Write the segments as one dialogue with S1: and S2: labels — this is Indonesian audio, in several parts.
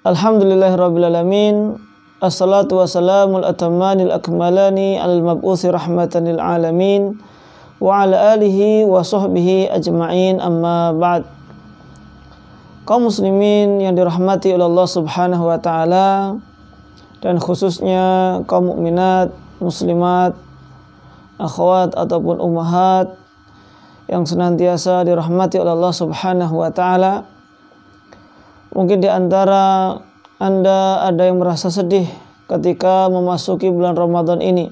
S1: Alhamdulillahirabbil alamin. Assalatu wassalamul atammanil akmalani alal mab'uthi rahmatan lil alamin wa ala alihi wa sahbihi ajma'in, amma ba'd. Kaum muslimin yang dirahmati oleh Allah Subhanahu wa taala, dan khususnya kaum mukminat, muslimat, akhwat ataupun ummahat yang senantiasa dirahmati oleh Allah Subhanahu wa taala. Mungkin di antara Anda ada yang merasa sedih ketika memasuki bulan Ramadan ini,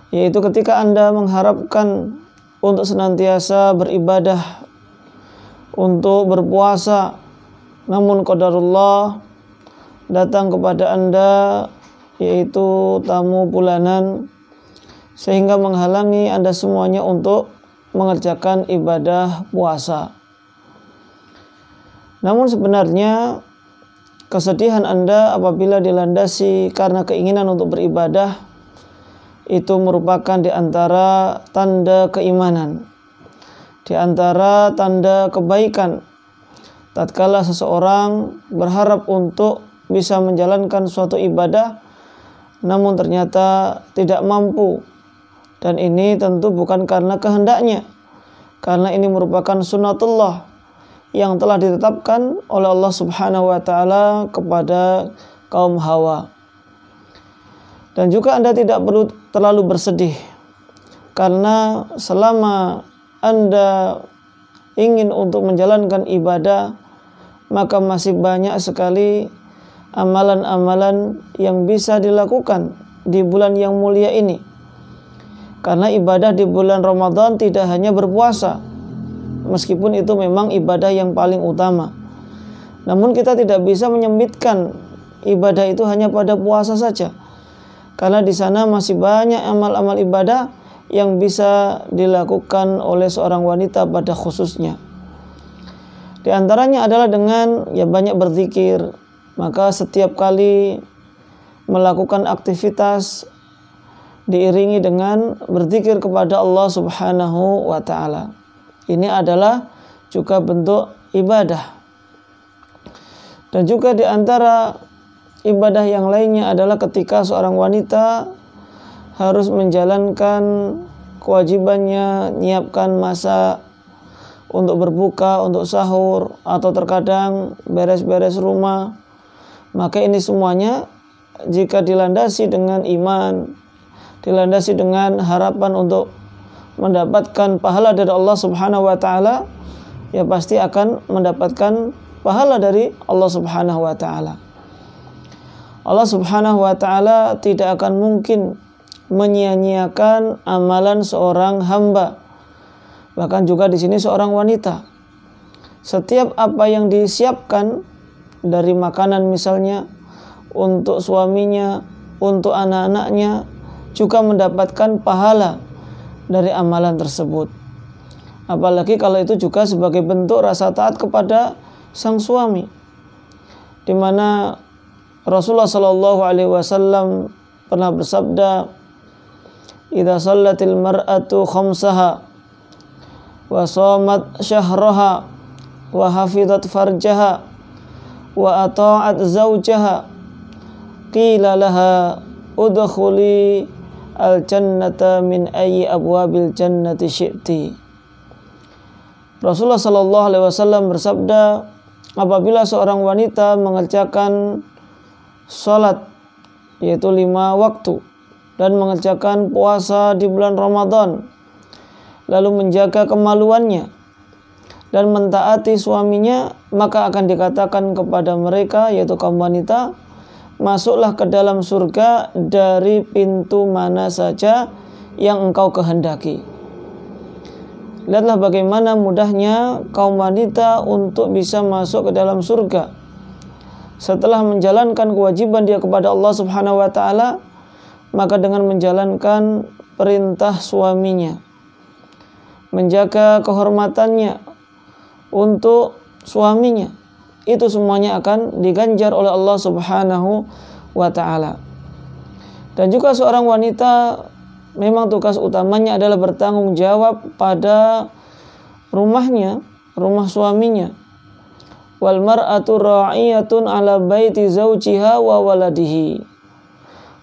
S1: yaitu ketika Anda mengharapkan untuk senantiasa beribadah, untuk berpuasa, namun qadarullah datang kepada Anda yaitu tamu bulanan, sehingga menghalangi Anda semuanya untuk mengerjakan ibadah puasa. Namun sebenarnya kesedihan Anda apabila dilandasi karena keinginan untuk beribadah itu merupakan di antara tanda keimanan, di antara tanda kebaikan. Tatkala seseorang berharap untuk bisa menjalankan suatu ibadah namun ternyata tidak mampu, dan ini tentu bukan karena kehendaknya, karena ini merupakan sunnatullah yang telah ditetapkan oleh Allah Subhanahu wa taala kepada kaum Hawa. Dan juga Anda tidak perlu terlalu bersedih, karena selama Anda ingin untuk menjalankan ibadah, maka masih banyak sekali amalan-amalan yang bisa dilakukan di bulan yang mulia ini. Karena ibadah di bulan Ramadan tidak hanya berpuasa, meskipun itu memang ibadah yang paling utama. Namun kita tidak bisa menyempitkan ibadah itu hanya pada puasa saja, karena di sana masih banyak amal-amal ibadah yang bisa dilakukan oleh seorang wanita pada khususnya. Di antaranya adalah dengan banyak berzikir. Maka setiap kali melakukan aktivitas diiringi dengan berzikir kepada Allah Subhanahu wa taala. Ini adalah juga bentuk ibadah. Dan juga di antara ibadah yang lainnya adalah ketika seorang wanita harus menjalankan kewajibannya, menyiapkan masa untuk berbuka, untuk sahur, atau terkadang beres-beres rumah. Maka ini semuanya jika dilandasi dengan iman, dilandasi dengan harapan untuk mendapatkan pahala dari Allah Subhanahu wa taala, ya pasti akan mendapatkan pahala dari Allah Subhanahu wa taala. Allah Subhanahu wa taala tidak akan mungkin menyia-nyiakan amalan seorang hamba. Bahkan juga di sini seorang wanita, setiap apa yang disiapkan dari makanan misalnya untuk suaminya, untuk anak-anaknya, juga mendapatkan pahala dari amalan tersebut. Apalagi kalau itu juga sebagai bentuk rasa taat kepada sang suami, di mana Rasulullah Shallallahu Alaihi Wasallam pernah bersabda, "Idza shallatil mar'atu khamsaha wa shamat syahraha wa hafizat farjaha wa ata'at zawjaha qila laha udkhuli al-jannata min ayyi abwabil jannati syi'ti." Rasulullah sallallahu alaihi wasallam bersabda, apabila seorang wanita mengerjakan salat yaitu 5 waktu dan mengerjakan puasa di bulan Ramadan, lalu menjaga kemaluannya dan mentaati suaminya, maka akan dikatakan kepada mereka yaitu kaum wanita, masuklah ke dalam surga dari pintu mana saja yang engkau kehendaki. Lihatlah bagaimana mudahnya kaum wanita untuk bisa masuk ke dalam surga setelah menjalankan kewajiban dia kepada Allah Subhanahu wa taala, maka dengan menjalankan perintah suaminya, menjaga kehormatannya untuk suaminya, itu semuanya akan diganjar oleh Allah Subhanahu wa taala. Dan juga seorang wanita memang tugas utamanya adalah bertanggung jawab pada rumahnya, rumah suaminya, wal mar'atu ra'iyatun 'ala baiti zawjiha wa waladihi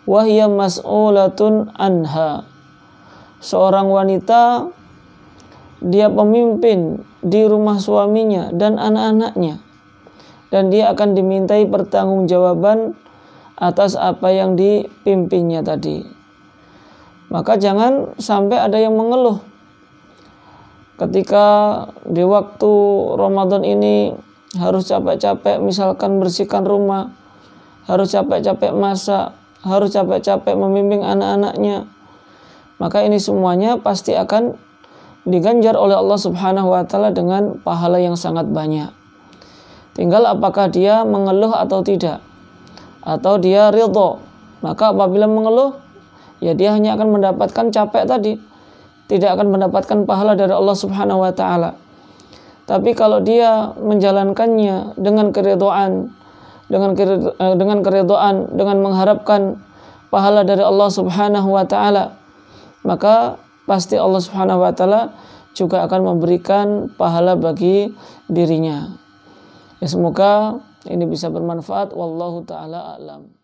S1: wa hiya mas'ulatun anha. Seorang wanita dia pemimpin di rumah suaminya dan anak-anaknya, dan dia akan dimintai pertanggungjawaban atas apa yang dipimpinnya tadi. Maka jangan sampai ada yang mengeluh ketika di waktu Ramadan ini harus capek-capek misalkan bersihkan rumah, harus capek-capek masak, harus capek-capek membimbing anak-anaknya. Maka ini semuanya pasti akan diganjar oleh Allah Subhanahu wa taala dengan pahala yang sangat banyak. Tinggal apakah dia mengeluh atau tidak, atau dia ridho. Maka apabila mengeluh, ya dia hanya akan mendapatkan capek tadi, tidak akan mendapatkan pahala dari Allah Subhanahu wa taala. Tapi kalau dia menjalankannya dengan keridhaan, dengan mengharapkan pahala dari Allah Subhanahu wa taala, maka pasti Allah Subhanahu wa taala juga akan memberikan pahala bagi dirinya. Ya, semoga ini bisa bermanfaat. Wallahu taala a'lam.